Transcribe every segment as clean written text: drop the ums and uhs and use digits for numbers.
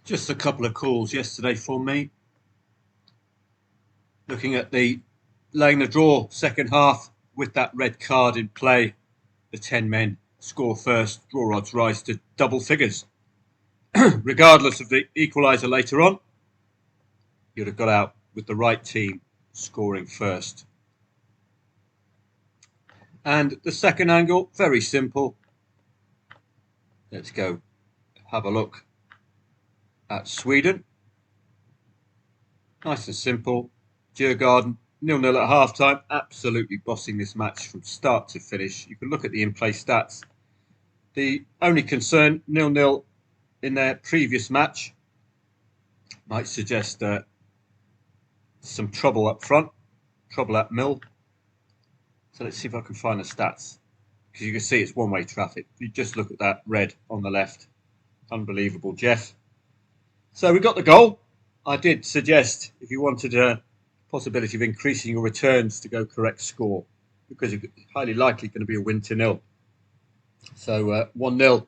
Just a couple of calls yesterday for me. Looking at the laying the draw second half with that red card in play. The 10 men score first. Draw odds rise to double figures. Regardless of the equaliser later on, you'd have got out with the right team scoring first. And the second angle, very simple. Let's go have a look at Sweden. Nice and simple. Djurgården 0-0 at half-time. Absolutely bossing this match from start to finish. You can look at the in-play stats. The only concern, 0-0 in their previous match, might suggest some trouble up front, trouble at Mill. So let's see if I can find the stats. Because you can see it's one-way traffic. You just look at that red on the left. Unbelievable, Jeff. So we got the goal. I did suggest if you wanted a possibility of increasing your returns to go correct score, because it's highly likely going to be a win 2-0. So 1-0,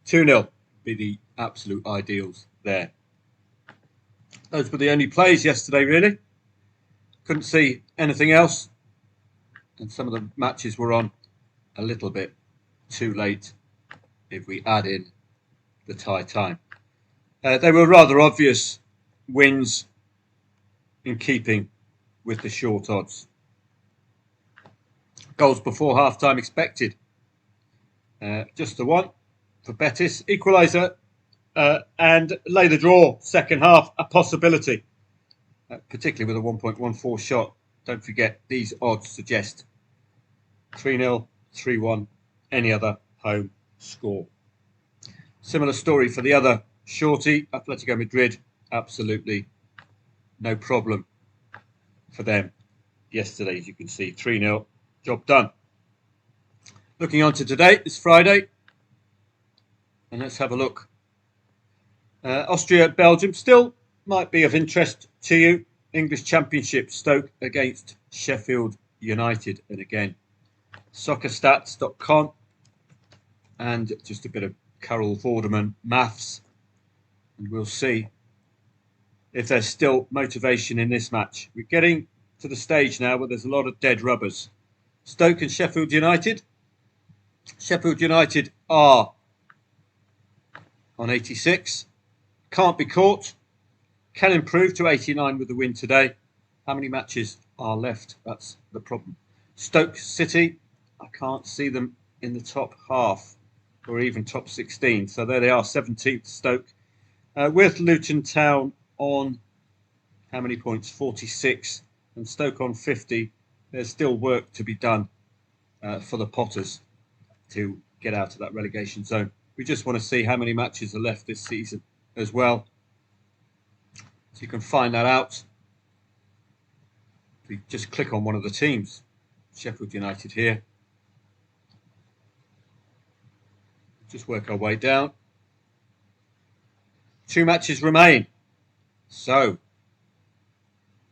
2-0 be the absolute ideals there. Those were the only plays yesterday, really. Couldn't see anything else. And some of the matches were on a little bit too late if we add in the tie time. They were rather obvious wins in keeping with the short odds. Goals before half-time expected. Just the one for Betis. Equaliser and lay the draw second half, a possibility. Particularly with a 1.14 shot. Don't forget, these odds suggest 3-0, 3-1, any other home score. Similar story for the other shorty, Atletico Madrid. Absolutely no problem for them yesterday, as you can see. 3-0, job done. Looking on to today, it's Friday. And let's have a look. Austria-Belgium still might be of interest to you. English Championship, Stoke against Sheffield United. And again, soccerstats.com. And just a bit of Carol Vorderman maths. And we'll see if there's still motivation in this match. We're getting to the stage now where there's a lot of dead rubbers. Stoke and Sheffield United. Sheffield United are on 86. Can't be caught. Can improve to 89 with the win today. How many matches are left? That's the problem. Stoke City, I can't see them in the top half or even top 16. So there they are, 17th Stoke. With Luton Town on how many points? 46. And Stoke on 50. There's still work to be done for the Potters to get out of that relegation zone. We just want to see how many matches are left this season as well. So you can find that out. If we just click on one of the teams, Sheffield United here. Just work our way down. 2 matches remain. So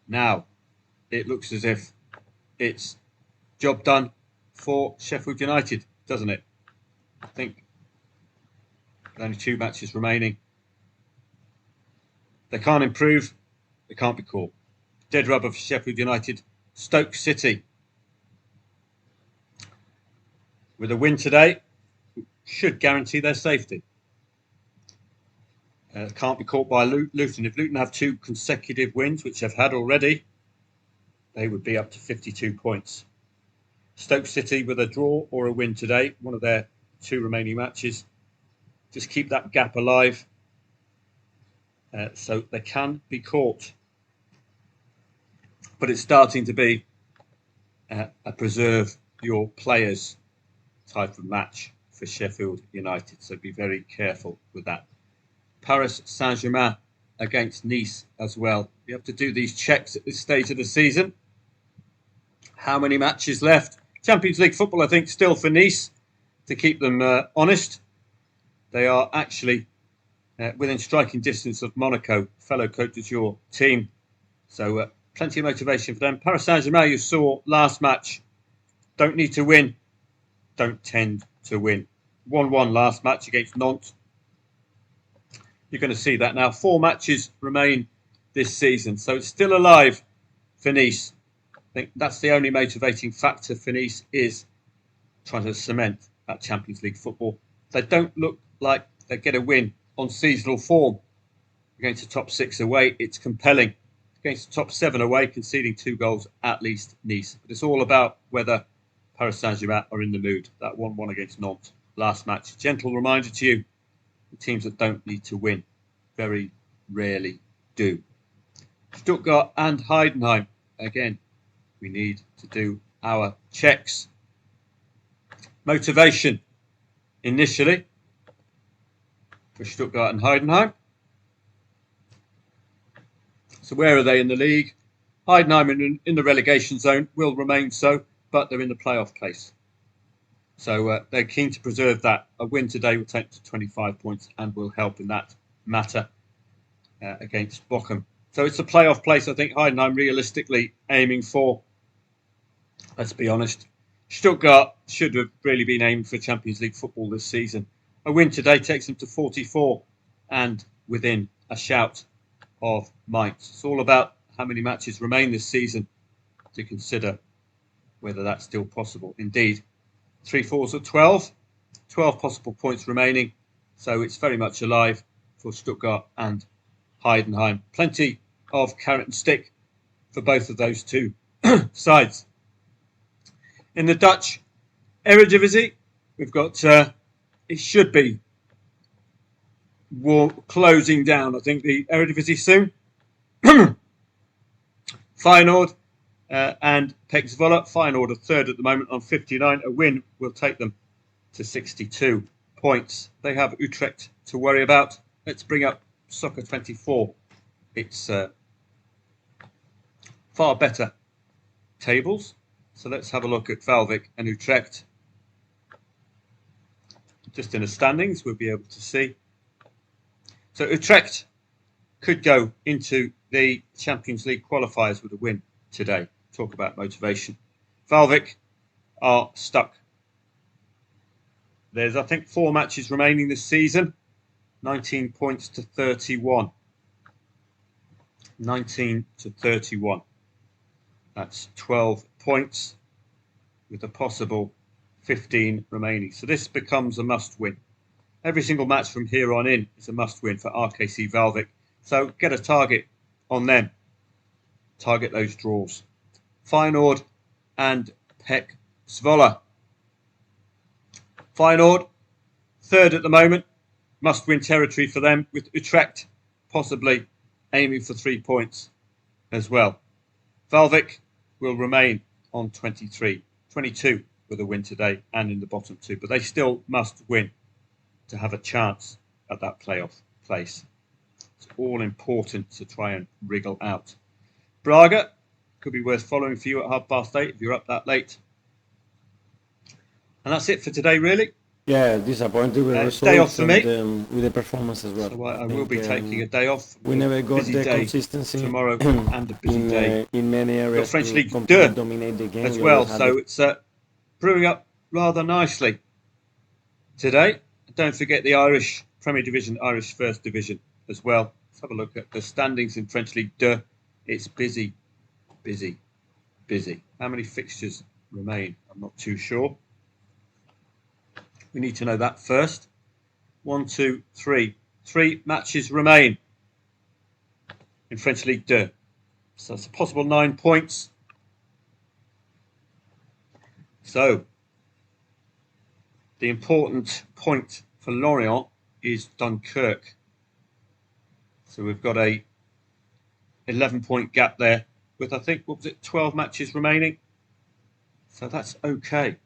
now it looks as if it's job done for Sheffield United, doesn't it? I think with only 2 matches remaining. They can't improve. They can't be caught. Dead rubber for Sheffield United. Stoke City. With a win today, should guarantee their safety. Can't be caught by Luton. If Luton have 2 consecutive wins, which they've had already, they would be up to 52 points. Stoke City with a draw or a win today, one of their 2 remaining matches. Just keep that gap alive. So they can be caught. But it's starting to be a preserve your players type of match for Sheffield United. So be very careful with that. Paris Saint-Germain against Nice as well. You have to do these checks at this stage of the season. How many matches left? Champions League football, I think, still for Nice, to keep them honest. They are actually within striking distance of Monaco, fellow Côte d'Azur team. So plenty of motivation for them. Paris Saint-Germain, you saw last match, don't need to win, don't tend to win. 1-1 last match against Nantes. you're going to see that now. 4 matches remain this season, so it's still alive for Nice. I think that's the only motivating factor for Nice, is trying to cement that Champions League football. They don't look like they get a win on seasonal form. Against the top 6 away, it's compelling. Against the top 7 away, conceding 2 goals at least, Nice. But it's all about whether Paris Saint-Germain are in the mood. That 1-1 against Nantes last match. Gentle reminder to you, the teams that don't need to win very rarely do. Stuttgart and Heidenheim. Again, we need to do our checks. Motivation initially for Stuttgart and Heidenheim. So where are they in the league? Heidenheim in the relegation zone, will remain so, but they're in the playoff place. So they're keen to preserve that. A win today will take them to 25 points and will help in that matter against Bochum. So it's a playoff place, I think Heidenheim realistically aiming for. Let's be honest. Stuttgart should have really been aiming for Champions League football this season. A win today takes them to 44 and within a shout of Mainz. It's all about how many matches remain this season to consider whether that's still possible. Indeed, 3-4s at 12 possible points remaining, so it's very much alive for Stuttgart and Heidenheim. Plenty of carrot and stick for both of those two sides. In the Dutch Eredivisie, we've got, it should be closing down, I think, the Eredivisie soon. Feyenoord and PEC Zwolle. Feyenoord are third at the moment on 59. A win will take them to 62 points. They have Utrecht to worry about. Let's bring up Soccer 24. It's far better tables. So let's have a look at Valvik and Utrecht. Just in the standings, we'll be able to see. So Utrecht could go into the Champions League qualifiers with a win today. Talk about motivation. Valvik are stuck. There's, I think, 4 matches remaining this season. 19 points to 31. 19 to 31. That's 12 points with a possible 15 remaining. So this becomes a must-win. Every single match from here on in is a must-win for RKC Valvik. So get a target on them. Target those draws. Feyenoord and PEC Zwolle. Feyenoord, third at the moment. Must-win territory for them, with Utrecht possibly aiming for 3 points as well. Valvik will remain on 23, 22 with a win today and in the bottom 2. But they still must win to have a chance at that playoff place. It's all important to try and wriggle out. Braga could be worth following for you at 8:30 if you're up that late. And that's it for today, really. Yeah, disappointed with the results day off for me. and with the performance as well. So I will be taking a day off. We never got busy the day consistency tomorrow and a busy day in many areas French to League completely 2 dominate the game as well. So it's brewing up rather nicely today. Don't forget the Irish Premier Division, Irish First Division as well. Let's have a look at the standings in French League 2. It's busy, busy, busy. How many fixtures remain? I'm not too sure. We need to know that first. 1, 2, 3. 3 matches remain in French League 2. So it's a possible 9 points. So the important point for Lorient is Dunkirk. So we've got a 11-point gap there with, I think, 12 matches remaining. So that's okay.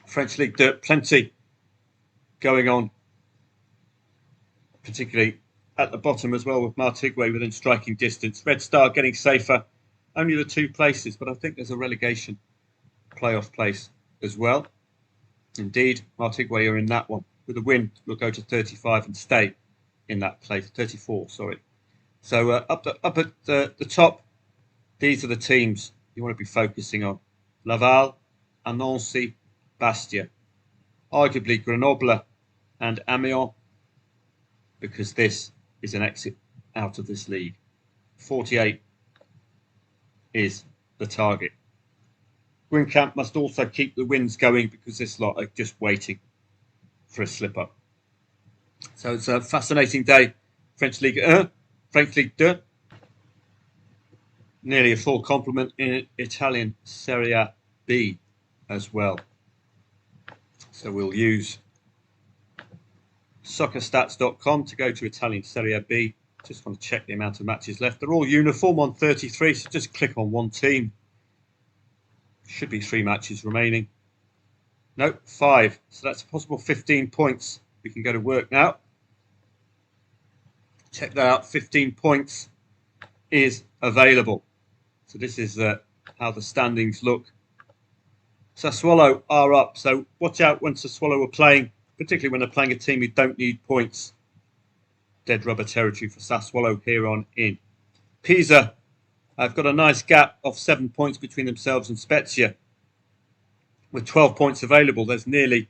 French League 2, plenty going on, particularly at the bottom as well, with Martigues within striking distance. Red Star getting safer, only the 2 places, but I think there's a relegation playoff place as well. Indeed, Martigues are in that one. With a win, we'll go to 35 and stay in that place. 34, sorry. So up at the top, these are the teams you want to be focusing on. Laval, Nancy, Bastia. Arguably Grenoble and Amiens because this is an exit out of this league. 48 is the target. Gwyncamp must also keep the wins going because this lot are just waiting for a slip up. So it's a fascinating day. French Ligue 1, French Ligue 2. Nearly a full complement in Italian Serie B as well. So we'll use soccerstats.com to go to Italian Serie B. Just want to check the amount of matches left. They're all uniform on 33, so just click on one team. Should be 3 matches remaining. Nope, 5. So that's a possible 15 points. We can go to work now. Check that out. 15 points is available. So this is how the standings look. Sassuolo are up. So watch out when Sassuolo are playing, particularly when they're playing a team who don't need points. Dead rubber territory for Sassuolo here on in. Pisa have got a nice gap of 7 points between themselves and Spezia. With 12 points available, it's nearly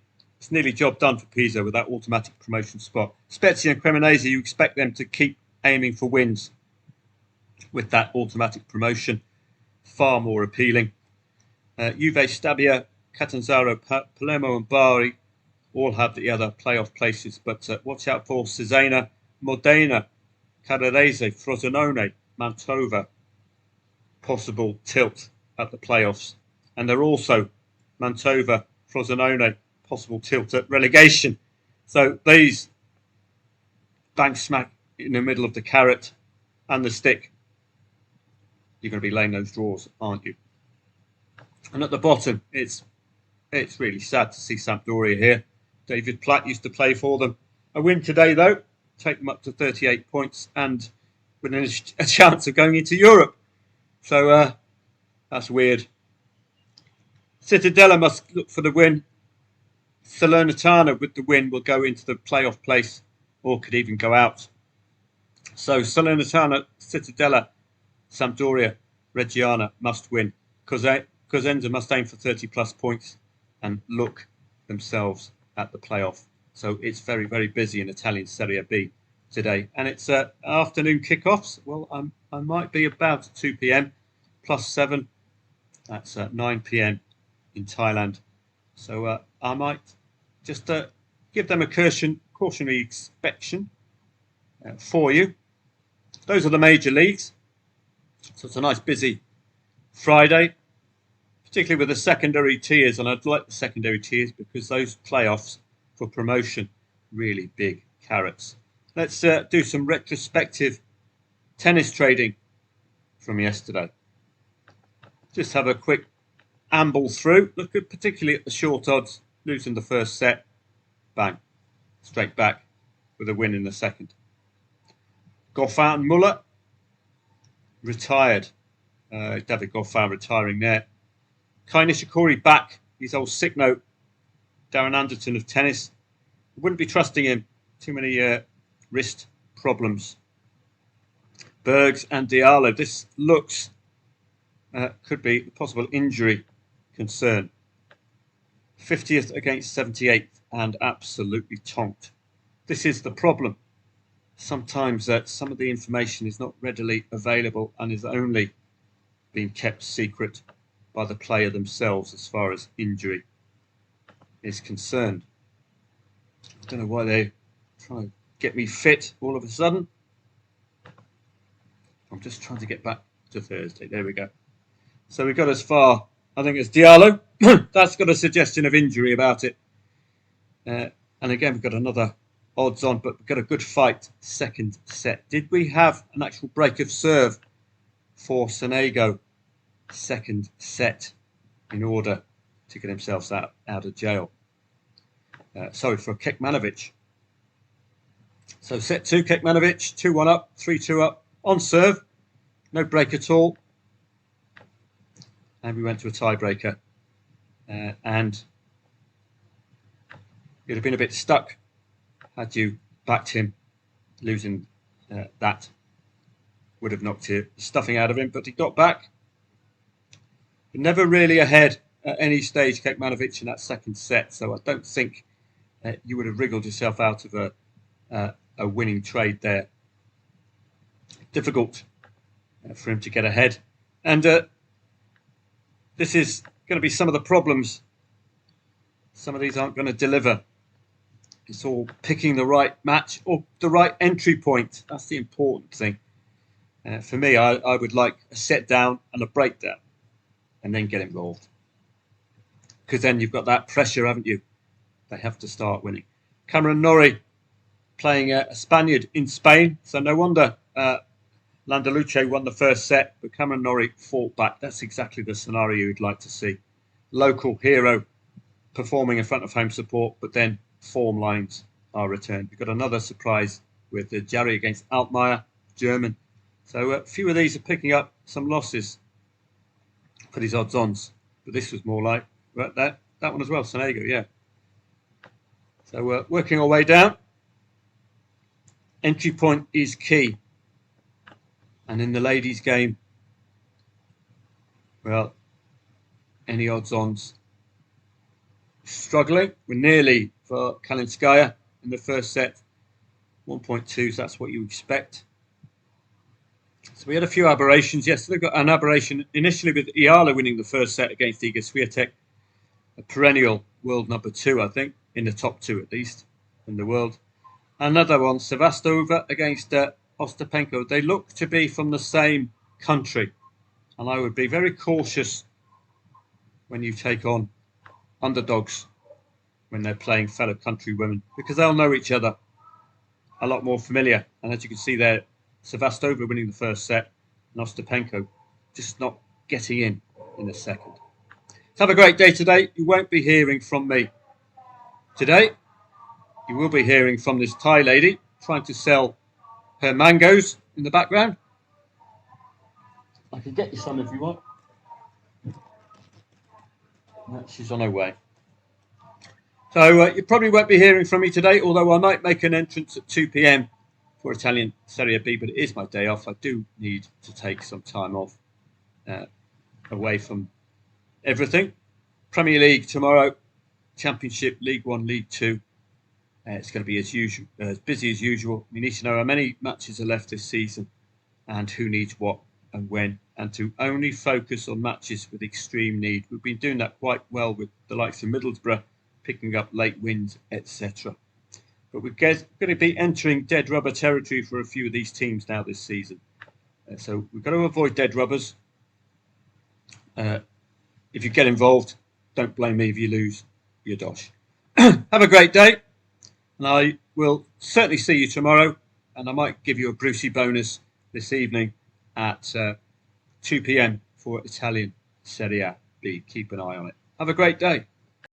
job done for Pisa with that automatic promotion spot. Spezia and Cremonese, you expect them to keep aiming for wins with that automatic promotion. Far more appealing. Juve, Stabia, Catanzaro, Palermo and Bari all have the other playoff places, but watch out for Cesena, Modena, Cadarese, Frosinone, Mantova. Possible tilt at the playoffs. And they're also Mantova, Frosinone, possible tilt at relegation. So these bang smack in the middle of the carrot and the stick. You're going to be laying those draws, aren't you? And at the bottom, it's really sad to see Sampdoria here. David Platt used to play for them. A win today, though, take them up to 38 points and with a chance of going into Europe. So that's weird. Cittadella must look for the win. Salernitana with the win will go into the playoff place or could even go out. So Salernitana, Cittadella, Sampdoria, Reggiana must win. Cosenza must aim for 30 plus points and look themselves at the playoff. So it's very, very busy in Italian Serie B today. And it's afternoon kickoffs. Well, I might be about 2 p.m. plus 7. That's 9 p.m. in Thailand. So I might just give them a cautionary inspection for you. Those are the major leagues. So it's a nice busy Friday, particularly with the secondary tiers. And I'd like the secondary tiers because those playoffs for promotion, really big carrots. Let's do some retrospective tennis trading from yesterday. Just have a quick amble through. Look at particularly at the short odds, losing the first set. Bang. Straight back with a win in the second. Goffin and Muller retired. David Goffin retiring there. Kai Nishikori back. His old sick note. Darren Anderton of tennis. Wouldn't be trusting him. Too many wrist problems. Bergs and Diallo. This looks could be a possible injury concern. 50th against 78th and absolutely tonked. This is the problem. Sometimes some of the information is not readily available and is only being kept secret by the player themselves as far as injury is concerned. I don't know why they're trying to get me fit all of a sudden. I'm just trying to get back to Thursday. There we go. So we got as far, I think, as Diallo. That's got a suggestion of injury about it. And again, we've got another odds on, but we've got a good fight second set. Did we have an actual break of serve for Sonego second set in order to get himself out of jail? Sorry, for Kekmanovic. So set 2, Kekmanovic, 2-1 up, 3-2 up, on serve, no break at all. And we went to a tiebreaker. And you'd have been a bit stuck had you backed him. Losing that would have knocked the stuffing out of him, but he got back. But never really ahead at any stage, Kekmanovic, in that second set. So I don't think you would have wriggled yourself out of a winning trade there. Difficult for him to get ahead. And this is going to be some of the problems. Some of these aren't going to deliver. It's all picking the right match or the right entry point. That's the important thing. For me, I would like a set down and a breakdown and then get involved. Because then you've got that pressure, haven't you? They have to start winning. Cameron Norrie playing a Spaniard in Spain. So no wonder Landaluce won the first set, but Cameron Norrie fought back. That's exactly the scenario you'd like to see. Local hero performing in front of home support, but then form lines are returned. We've got another surprise with Jarry against Altmaier, German. So a few of these are picking up some losses for these odds-ons. But this was more like that one as well, Sonego, yeah. So we're working our way down. Entry point is key. And in the ladies' game, well, any odds-ons struggling. We're nearly for Kalinskaya in the first set. 1.2, so that's what you expect. So we had a few aberrations. Yes, they've got an aberration initially with Iala winning the first set against Iga Swiatek, a perennial world number 2, I think, in the top 2 at least in the world. Another one, Sevastova against Ostapenko. They look to be from the same country, and I would be very cautious when you take on underdogs when they're playing fellow country women, because they'll know each other a lot more familiar. And as you can see there, Sevastova winning the first set and Ostapenko just not getting in the second. So have a great day today. You won't be hearing from me today. You will be hearing from this Thai lady trying to sell her mangoes in the background. I can get you some if you want. She's on her way. So you probably won't be hearing from me today, although I might make an entrance at 2 p.m. for Italian Serie B, but it is my day off. I do need to take some time off away from everything. Premier League tomorrow, Championship, League One, League Two. It's going to be as usual, as busy as usual. We need to know how many matches are left this season and who needs what and when, and to only focus on matches with extreme need. We've been doing that quite well with the likes of Middlesbrough, picking up late wins, etc. But we're going to be entering dead rubber territory for a few of these teams now this season. So we've got to avoid dead rubbers. If you get involved, don't blame me if you lose your dosh. Have a great day. And I will certainly see you tomorrow. And I might give you a Brucey bonus this evening at 2 p.m. for Italian Serie B. Keep an eye on it. Have a great day.